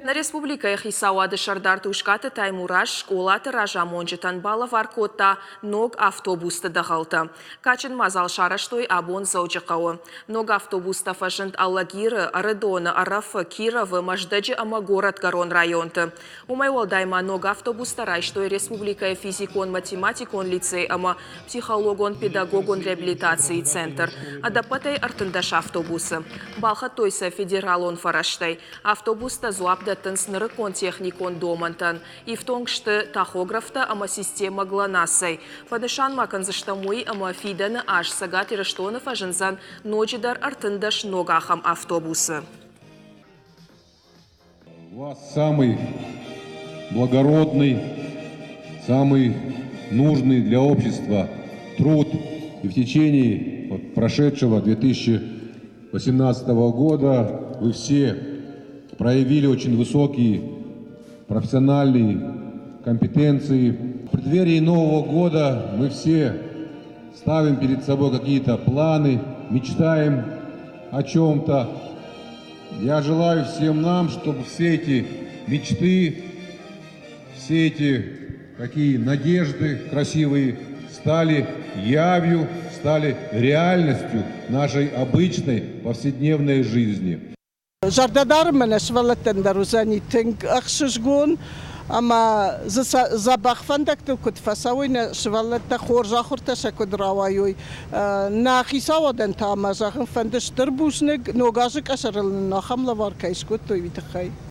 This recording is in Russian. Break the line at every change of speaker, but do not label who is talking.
На республика Хисауады Шардар Ушкаты Таймураш школаты Ражамонжитан Балов Аркота ног автобуста дағалты. Качын мазал шараштой абон заучықауы. Ног автобуста фашынт Аллагиры, Аредона, Арафы, Кировы, Маждаджи ама город Гарон районты. Умайвал дайма ног автобуста райштой республика физикон, математикон лицей ама психологон, педагогон реабилитации центр. Адапатай артындаш автобусы. Балха тойса федералон фараштай. Автобуста зуап тынснырыкон техникон домантан. И в том, что тахографта ама система гланасай. Падышан маканзаштамуи ама фидана аж сагат ираштонов ажинзан ночидар артындаш ногахам автобусы.
У вас самый благородный, самый нужный для общества труд. И в течение прошедшего 2018 года вы все проявили очень высокие профессиональные компетенции. В преддверии Нового года мы все ставим перед собой какие-то планы, мечтаем о чем-то. Я желаю всем нам, чтобы все эти мечты, все эти такие надежды красивые стали явью, стали реальностью нашей обычной повседневной жизни.
Жардадar менеш валатен дарузани тинг ахшишгун, ама забахфандак кут фасауина швалата хоржа хорта шакуд равайой на хисаваден тама захын фандеш дербушник ногажик ашарл нахамла варкайш кут той витхай.